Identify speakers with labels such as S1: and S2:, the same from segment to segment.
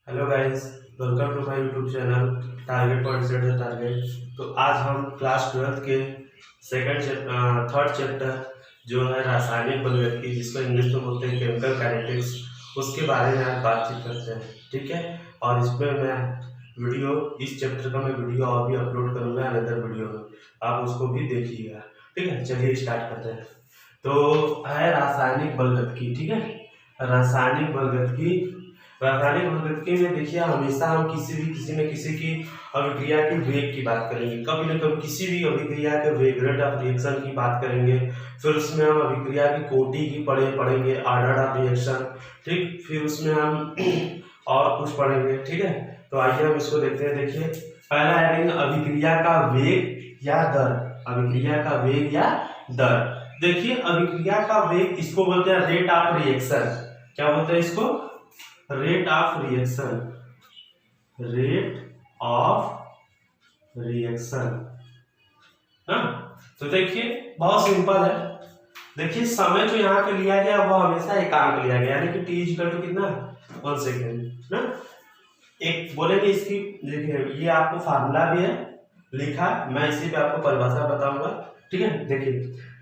S1: Hello guys, welcome to my YouTube channel target point set the target. तो आज हम class 12 के third chapter जो है रासायनिक बलगति, जिसको इंग्लिश में बोलते हैं केमिकल काइनेटिक्स, उसके बारे में आज बातचीत करते हैं। ठीक है, और इसमें इस चैप्टर का मैं वीडियो और भी अपलोड करूँगा अनदर वीडियो में, आप उसको भी देखिएगा। ठीक है, चलिए स्टार्ट करते हैं। तो है रासायनिक बलगति। ठीक है, रासायनिक बलगति में देखिए, हमेशा हम किसी न किसी की अभिक्रिया की वेग की बात करेंगे। कभी न कभी किसी भी अभिक्रिया के वेग, रेट ऑफ रिएक्शन की बात करेंगे। फिर उसमें हम अभिक्रिया की कोटि की पढ़ेंगे, ऑर्डर ऑफ रिएक्शन। ठीक, फिर उसमें हम और कुछ पढ़ेंगे। ठीक है, तो आइए हम इसको देखते हैं। देखिए, पहला हेडिंग अभिक्रिया का वेग या दर। अभिक्रिया का वेग या दर। देखिए, अभिक्रिया का वेग इसको बोलते हैं रेट ऑफ रिएक्शन। क्या बोलते हैं इसको? Rate of reaction. Rate of reaction. तो देखिए, बहुत सिंपल है। देखिए, समय जो यहाँ पे लिया गया वो हमेशा एकांक लिया गया, यानी कि t इक्वल टू कितना 1 सेकेंड ना। एक बोलेंगे इसकी, देखिए ये आपको फार्मूला भी है लिखा, मैं इसी पे आपको परिभाषा बताऊंगा। ठीक है, देखिए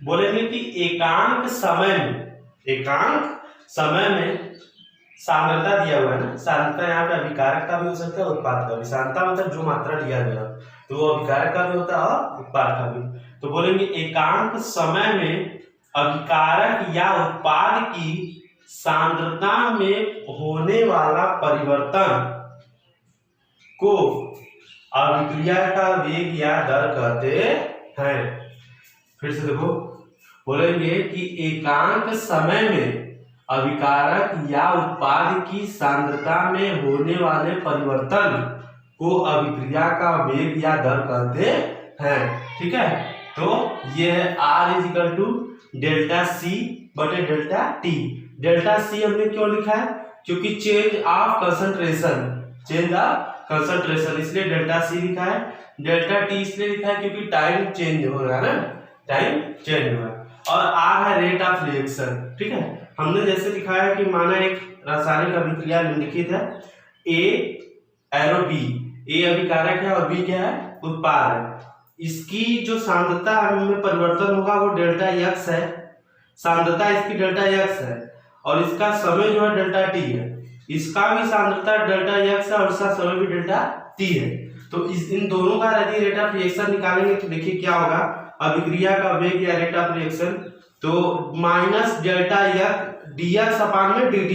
S1: बोलेंगे कि एकांक समय में सांद्रता दिया हुआ है ना। सांद्रता यहाँ पे अभिकारक का भी हो सकता है, उत्पाद का भी। सांद्रता मतलब जो मात्रा दिया गया, तो वो अभिकारक का भी होता है और उत्पाद का भी। तो बोलेंगे एकांक समय में अभिकारक या उत्पाद की सांद्रता में होने वाला परिवर्तन को अभिक्रिया का वेग या दर कहते हैं। फिर से देखो, बोलेंगे कि एकांक समय में अभिकारक या उत्पाद की सांद्रता में होने वाले परिवर्तन को अभिक्रिया का वेग या दर कहते हैं। ठीक है, तो ये है R is equal to delta C बटे डेल्टा T। डेल्टा C हमने क्यों लिखा है? क्योंकि चेंज ऑफ कंसंट्रेशन, इसलिए डेल्टा C लिखा है। डेल्टा T इसलिए लिखा है क्योंकि टाइम चेंज हो रहा है ना, टाइम चेंज हो रहा है। और R है रेट ऑफ रिएक्शन। ठीक है, हमने जैसे लिखा है कि माना एक रासायनिक अभिक्रिया निम्नलिखित है, A एरो B। A अभिकारक है और B क्या है? उत्पाद है। इसकी जो सांद्रता में परिवर्तन होगा वो डेल्टा x है। सांद्रता इसकी डेल्टा x है और इसका समय जो है डेल्टा t है। इसका भी सांद्रता डेल्टा x है और इसका समय भी डेल्टा t है। तो इन दोनों का यदि रेट ऑफ रिएक्शन निकालेंगे तो देखिए क्या होगा। अभिक्रिया का वेग या रेट ऑफ रिएक्शन, तो minus delta x dx upon में dt।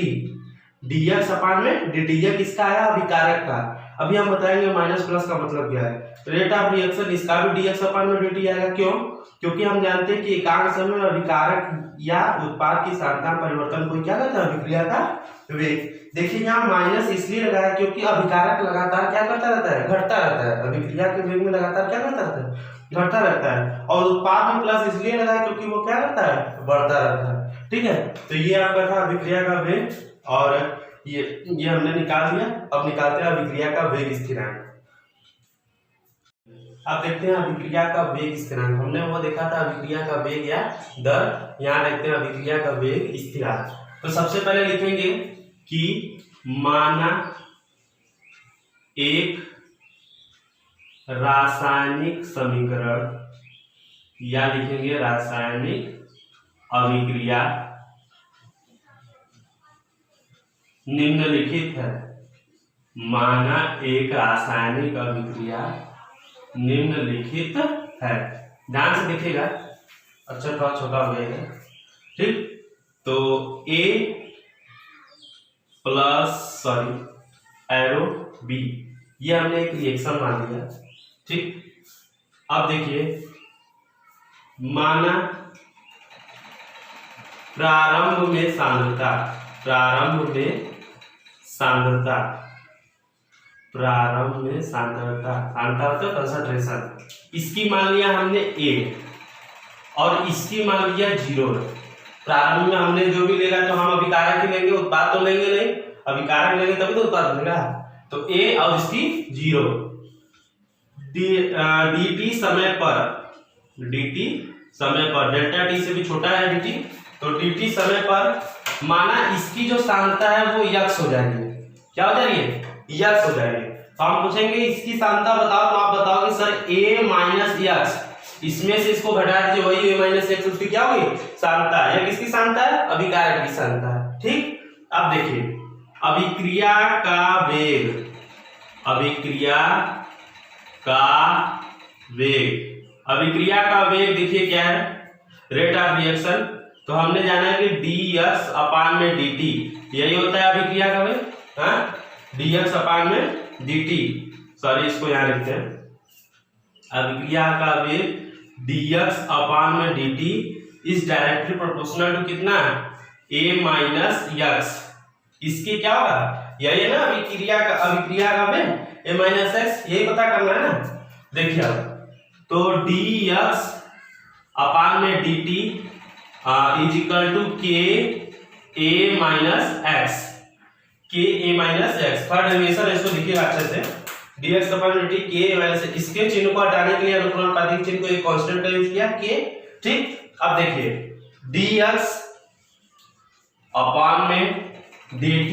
S1: dx अपान में dt, ये किसका है? अभिकारक का। अभी हम बताएंगे माइनस प्लस का मतलब क्या है। रेट ऑफ रिएक्शन इसका भी dx अपान में dt आएगा। क्यों? क्योंकि हम जानते हैं कि एकांक समय में अभिकारक या उत्पाद की सांद्रता परिवर्तन को क्या कहते हैं? अभिक्रिया का वेग। देखिए यहाँ माइनस इसलिए लगा है क्योंकि अभिकारक लगातार क्या करता रहता है? घटता रहता है। अभिक्रिया के वेग में लगातार क्या करता रहता है? घटता रहता है। और उत्पाद में प्लस इसलिए लगा है क्योंकि वो क्या करता है? बढ़ता रहता है। ठीक है, तो ये आपका था अभिक्रिया का वेग, और ये हमने निकाल दिया। अब निकालते हैं अभिक्रिया का वेग स्थिरांक। अब देखते हैं अभिक्रिया का वेग स्थिरांक। हमने वो देखा था अभिक्रिया का वेग या दर, यहाँ देखते हैं अभिक्रिया का वेग स्थिरांक। तो सबसे पहले लिखेंगे कि माना एक रासायनिक समीकरण, या लिखेंगे रासायनिक अभिक्रिया निम्नलिखित है। माना एक रासायनिक अभिक्रिया निम्नलिखित है। ध्यान से देखिएगा, अच्छा थोड़ा छोटा हो गया है। ठीक, तो A प्लस एरो B, ये हमने एक रिएक्शन मान लिया। ठीक, अब देखिए, माना प्रारंभ में सांद्रता कंसंट्रेशन, इसकी मान लिया हमने A और इसकी मान लिया 0। प्रारंभ में हमने जो भी लेगा तो हम अभिकारक ही लेंगे, उत्पाद तो लेंगे नहीं। अभिकारक लेंगे तभी तो उत्पाद बनेगा। तो A और इसकी 0। dt समय पर डेल्टा t से भी छोटा है dt, तो dt समय पर माना इसकी जो सांद्रता है वो x हो जाएगी। क्या हो जाएगी? यक्स हो जाएगी। तो हम पूछेंगे इसकी सांद्रता बताओ, तो आप बताओगे सर a माइनस यक्स, इसमें से इसको घटा दीजिए, वही a माइनस यक्स, उसकी क्या होगी सांद्रता। यह किसकी सांद्रता है, अभिकारक की सांद्रता है। ठीक, अब देखिए अभिक्रिया का वेग, अभिक्रिया का वेग, अभिक्रिया का वेग देखिए क्या है, रेट ऑफ रिएक्शन। तो हमने जाना है कि dx अपान में dt, यही होता है अभिक्रिया का वेग, हाँ dx अपान में dt, सॉरी इसको यहाँ लिखते हैं, अभिक्रिया का वेग dx अपान में dt is directly proportional to कितना है, a माइनस यक्स। इसके क्या होगा, यही है ना अभिक्रिया का वेग a माइनस एक्स, यही पता करना है ना। देखिए तो dx अपान में dt इज इक्वल टू के a माइनस एक्स, के a minus x, third derivation इसको लिखिएगा अच्छे से, dx अपान में dt के a माइनस, इसके चिन्ह को हटाने के लिए अनुक्रमानुपातिक चिन्ह को एक कांस्टेंट का यूज किया के। ठीक, अब देखिए dx अपान में dt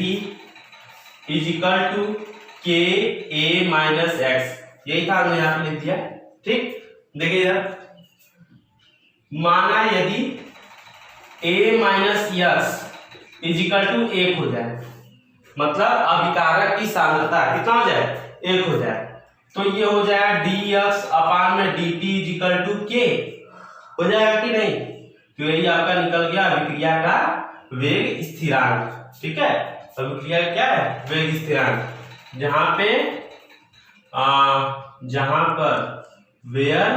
S1: इज इक्वल टू के a माइनस एक्स, यही था हमने यहाँ पे लिख दिया। ठीक, देखिए इधर माना यदि a minus x is equal to 1 हो जाए, मतलब अभिकारक की सांद्रता कितना हो जाए, 1 हो जाए, तो ये हो जाएगा dx अपान में dt is equal to k, हो जाएगा कि नहीं। तो यही आपका निकल गया अभिक्रिया का वेग स्थिरांक। ठीक है, अभिक्रिया क्या है, वेग स्थिरांक, जहां पर where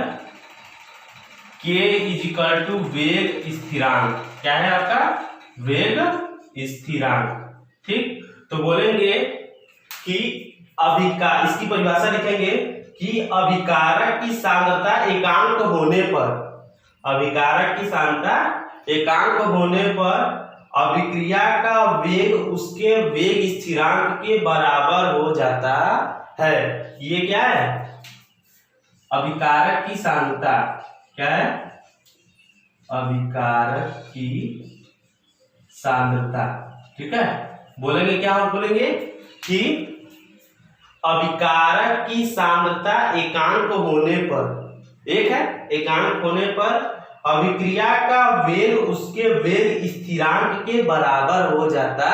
S1: k is equal to वेग स्थिरांक, क्या है आपका वेग स्थिरांक। ठीक, तो बोलेंगे कि इसकी परिभाषा लिखेंगे कि अभिकारक की सांद्रता एकांक होने पर, अभिकारक की सांद्रता एकांक होने पर अभिक्रिया का वेग उसके वेग स्थिरांक के बराबर हो जाता है। ये क्या है, अभिकारक की सांद्रता, क्या है, अभिकारक की सांद्रता। ठीक है, बोलेंगे क्या, और बोलेंगे कि अभिकारक की सांद्रता एकांक होने पर, एक है एकांक होने पर अभिक्रिया का वेग उसके वेग स्थिरांक के बराबर हो जाता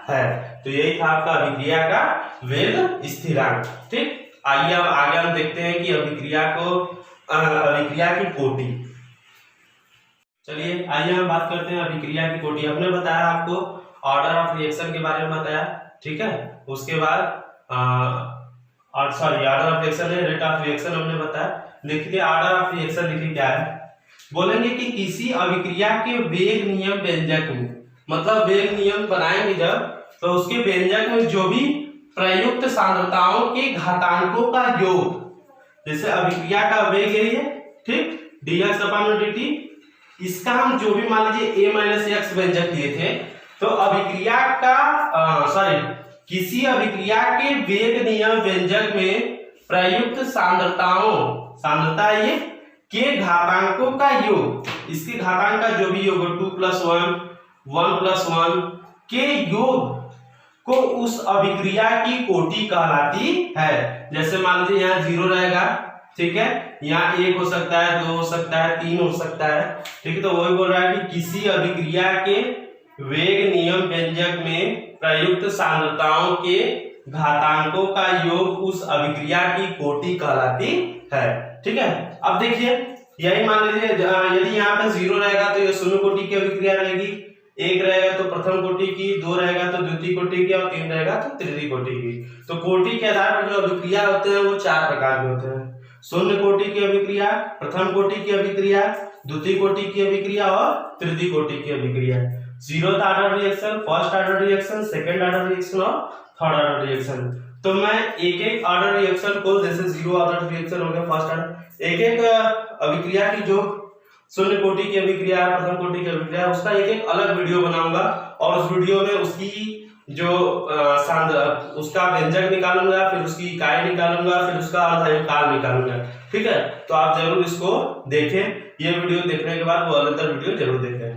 S1: है। तो यही था आपका अभिक्रिया का वेग स्थिरांक। ठीक, आइए अब आगे हम देखते हैं कि अभिक्रिया की कोटि। चलिए आइए हम बात करते हैं अभिक्रिया की कोटि। हमने बताया आपको ऑर्डर ऑफ रिएक्शन के बारे में बताया, ठीक है, उसके बाद ऑर्डर ऑफ रिएक्शन है, रेट ऑफ रिएक्शन हमने बताया। लिखिए ऑर्डर ऑफ रिएक्शन, लिखिए क्या है, बोलेंगे कि किसी अभिक्रिया के वेग नियम व्यंजक में, मतलब वेग नियम बनाएंगे जब, तो उसके व्यंजक में जो भी प्रयुक्त सांद्रताओं के घातांकों का योग, जैसे अभिक्रिया का वेग यही है, ठीक, dx अपान में dt, इसका हम जो भी मान लीजिए a माइनस एक्स व्यंजक लिए थे, तो अभिक्रिया का किसी अभिक्रिया के वेग नियम व्यंजक में प्रयुक्त सांद्रता ये के घातांकों का योग, इसके घातांक का जो भी योग 2 + 1 1 + 1 के योग को उस अभिक्रिया की कोटि कहलाती है। जैसे मान लीजिए यहाँ 0 रहेगा, ठीक है, यहाँ 1 हो सकता है, 2 हो सकता है, 3 हो सकता है, ठीक है। तो वही बोल रहा है कि किसी अभिक्रिया के वेग नियम व्यंजक में प्रयुक्त सांद्रताओं के घातांकों का योग उस अभिक्रिया की कोटि कहलाती है, ठीक है। अब देखिए यही मान लीजिए यदि यहाँ पे 0 रहेगा तो ये शून्य कोटि की अभिक्रिया रहेगी, 1 रहेगा तो प्रथम कोटि की, 2 रहेगा तो द्वितीय कोटि की और 3 रहेगा तो तृतीय कोटि की। तो कोटि के आधार पर जो अभिक्रिया होते हैं वो 4 प्रकार के होते हैं, शून्य कोटि की अभिक्रिया, प्रथम कोटि की अभिक्रिया, द्वितीय कोटि की अभिक्रिया और तृतीय कोटि की अभिक्रिया। 0th order reaction, first order reaction, second order reaction और थर्ड ऑर्डर रिएक्शन। तो मैं एक ऑर्डर रिएक्शन को, जैसे 0 ऑर्डर रिएक्शन हो गया, फर्स्ट ऑर्डर, एक अभिक्रिया की जो शून्य कोटि की अभिक्रिया, प्रथम कोटि की अभिक्रिया, उसका एक अलग वीडियो बनाऊंगा और उस वीडियो में उसकी जो उसका व्यंजक निकालूंगा, फिर उसकी इकाई निकालूंगा, फिर उसका अर्धकाल निकालूंगा, ठीक है। तो आप जरूर इसको देखें, ये वीडियो देखने के बाद वो अलग वीडियो जरूर देखें।